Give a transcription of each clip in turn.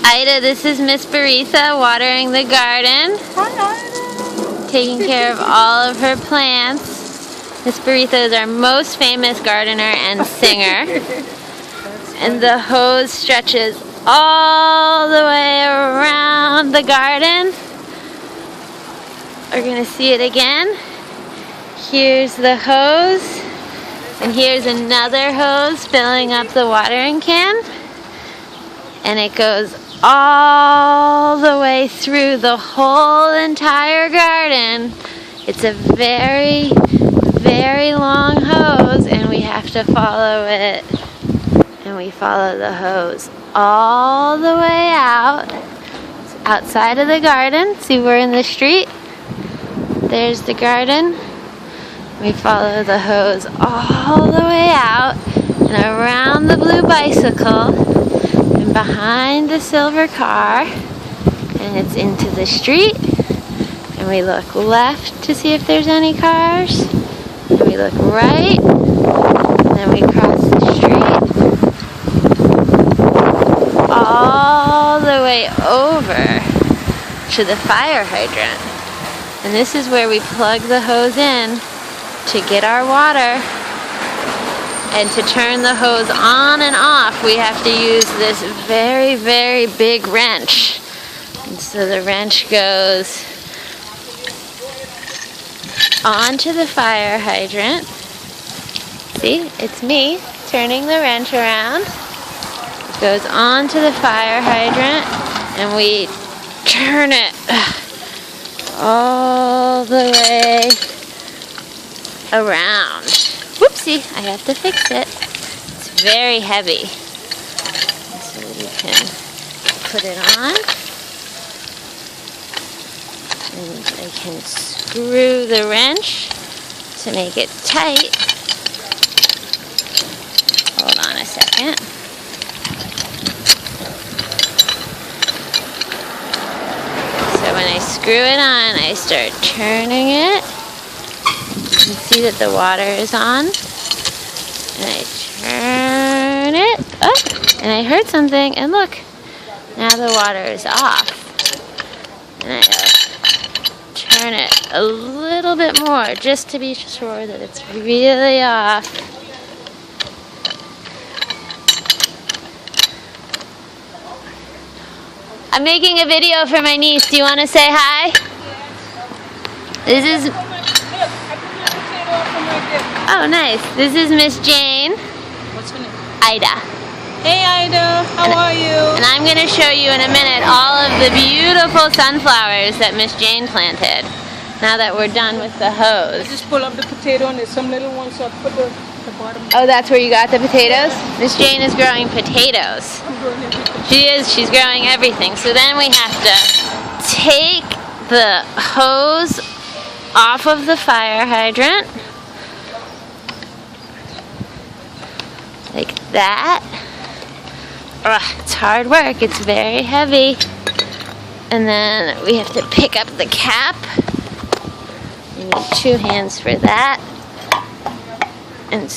Ida, this is Miss Baritha watering the garden. Hi, Ida. Taking care of all of her plants. Miss Baritha is our most famous gardener and singer. And the hose stretches all the way around the garden. We're going to see it again. Here's the hose. And here's another hose filling up the watering can. And it goes all the way through the whole entire garden. It's a very, very long hose, and we have to follow it. And we follow the hose all the way out. It's outside of the garden. See, we're in the street. There's the garden. We follow the hose all the way out and around the blue bicycle and behind the silver car, and it's into the street. And we look left to see if there's any cars, and we look right, and then we cross the street all the way over to the fire hydrant. And this is where we plug the hose in to get our water. And to turn the hose on and off, we have to use this very, very big wrench. And so the wrench goes onto the fire hydrant. See, it's me turning the wrench around. It goes onto the fire hydrant, and we turn it all the way around. Whoopsie, I have to fix it. It's very heavy. So we can put it on. And I can screw the wrench to make it tight. Hold on a second. So when I screw it on, I start turning it. You can see that the water is on. And I turn it up, and I heard something, and look, now the water is off. And I turn it a little bit more just to be sure that it's really off. I'm making a video for my niece. Do you want to say hi? This is... Oh, nice. This is Miss Jane. What's her name? Ida. Hey, Ida. How are you? And I'm going to show you in a minute all of the beautiful sunflowers that Miss Jane planted. Now that we're done with the hose. I just pull up the potato, and there's some little ones, so I put the bottom. Oh, that's where you got the potatoes? Miss Jane is growing potatoes. I'm growing everything. She is. She's growing everything. So then we have to take the hose off of the fire hydrant. Like that. Ugh, it's hard work. It's very heavy. And then we have to pick up the cap. You need 2 hands for that. And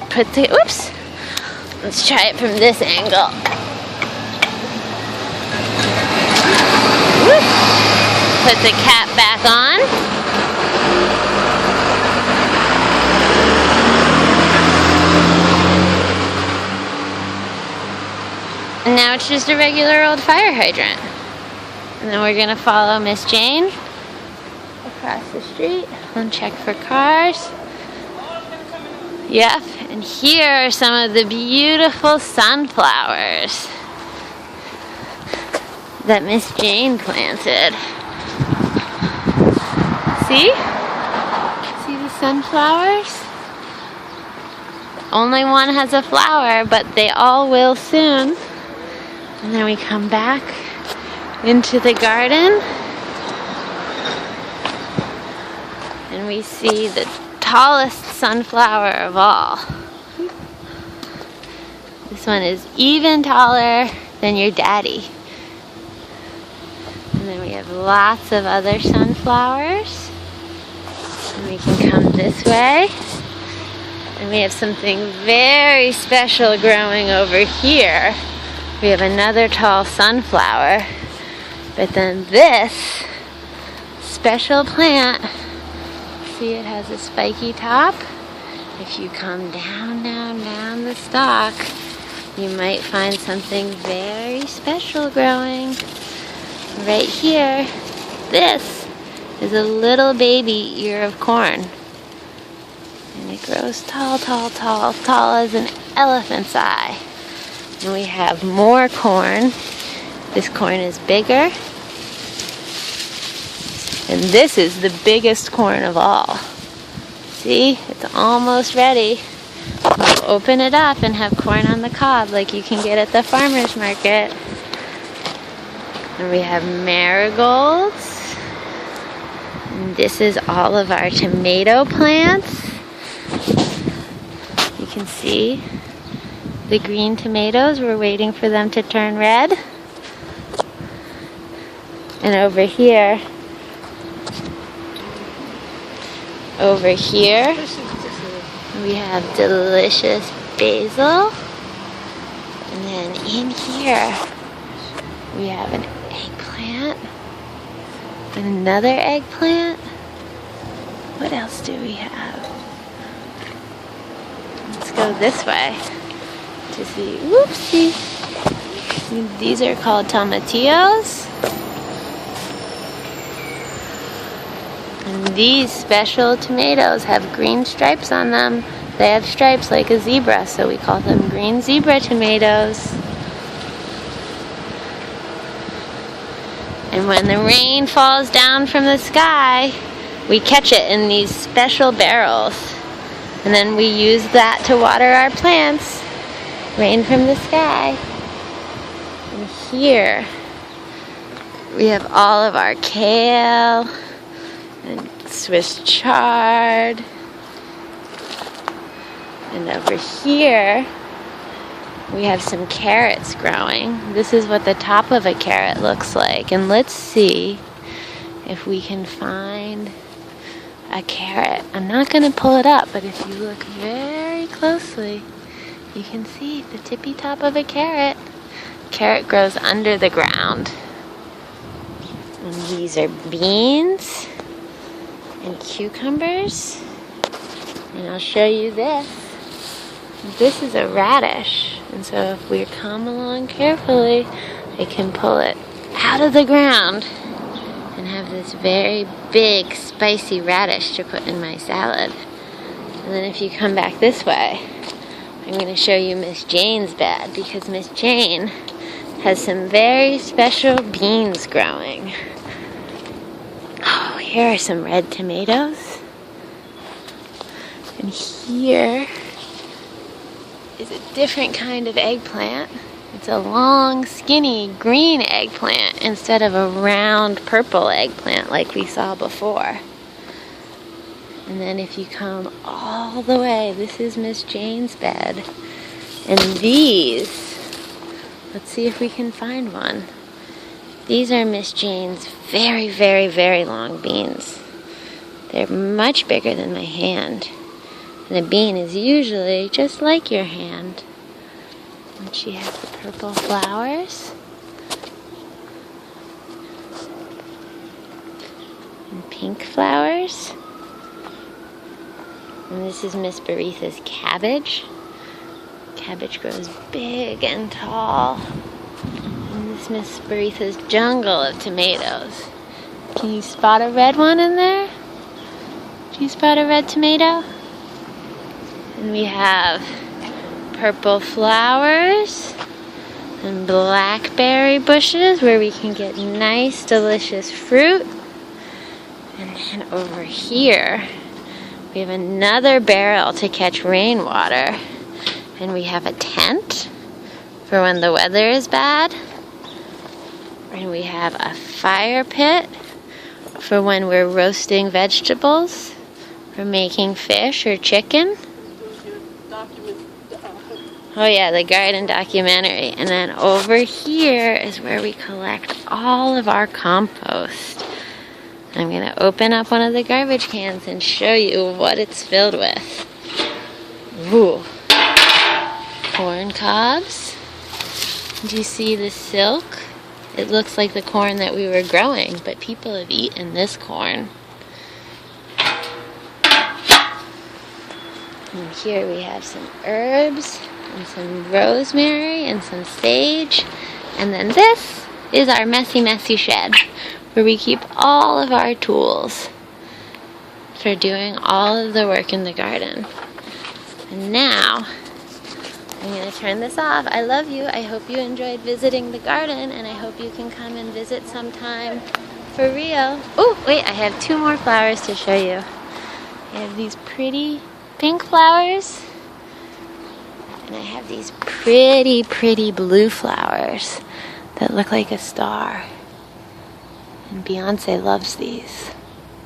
put the, oops. Let's try it from this angle. Woo. Put the cap back on. And now it's just a regular old fire hydrant. And then we're gonna follow Miss Jane across the street and check for cars. Yep, and here are some of the beautiful sunflowers that Miss Jane planted. See? See the sunflowers? Only one has a flower, but they all will soon. And then we come back into the garden and we see the tallest sunflower of all. This one is even taller than your daddy. And then we have lots of other sunflowers. And we can come this way. And we have something very special growing over here We have another tall sunflower. But then this special plant, see it has a spiky top? If you come down, down, down the stalk, you might find something very special growing. Right here, this is a little baby ear of corn. And it grows tall, tall, tall, tall as an elephant's eye. And we have more corn. This corn is bigger. And this is the biggest corn of all. See, it's almost ready. We'll open it up and have corn on the cob like you can get at the farmer's market. And we have marigolds. And this is all of our tomato plants. You can see the green tomatoes. We're waiting for them to turn red. And over here, we have delicious basil. And then in here, we have an eggplant and another eggplant. What else do we have? Let's go this way to see. Whoopsie. These are called tomatillos. And these special tomatoes have green stripes on them. They have stripes like a zebra, so we call them green zebra tomatoes. And when the rain falls down from the sky, we catch it in these special barrels. And then we use that to water our plants. Rain from the sky. And here, we have all of our kale and Swiss chard. And over here, we have some carrots growing. This is what the top of a carrot looks like. And let's see if we can find a carrot. I'm not going to pull it up, but if you look very closely, you can see the tippy top of a carrot. Carrot grows under the ground. And these are beans and cucumbers. And I'll show you this. This is a radish. And so if we come along carefully, I can pull it out of the ground and have this very big spicy radish to put in my salad. And then if you come back this way, I'm going to show you Miss Jane's bed, because Miss Jane has some very special beans growing. Oh, here are some red tomatoes. And here is a different kind of eggplant. It's a long, skinny, green eggplant instead of a round purple eggplant like we saw before. And then if you come all the way, this is Miss Jane's bed. And these, let's see if we can find one. These are Miss Jane's very, very, very long beans. They're much bigger than my hand. And a bean is usually just like your hand. And she has the purple flowers. And pink flowers. And this is Miss Beretha's cabbage. Cabbage grows big and tall. And this is Miss Beretha's jungle of tomatoes. Can you spot a red one in there? Do you spot a red tomato? And we have purple flowers and blackberry bushes where we can get nice, delicious fruit. And then over here, we have another barrel to catch rainwater. And we have a tent for when the weather is bad. And we have a fire pit for when we're roasting vegetables or making fish or chicken. Oh yeah, the garden documentary. And then over here is where we collect all of our compost. I'm going to open up one of the garbage cans and show you what it's filled with. Ooh. Corn cobs, Do you see the silk? It looks like the corn that we were growing, but people have eaten this corn. And here we have some herbs and some rosemary and some sage. And then this is our messy, messy shed where we keep all of our tools for doing all of the work in the garden. And now I'm going to turn this off. I love you. I hope you enjoyed visiting the garden, and I hope you can come and visit sometime for real. Oh, wait, I have 2 more flowers to show you. I have these pretty pink flowers, and I have these pretty, pretty blue flowers that look like a star. And Beyonce loves these.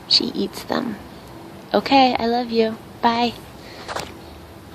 She eats them. Okay, I love you. Bye.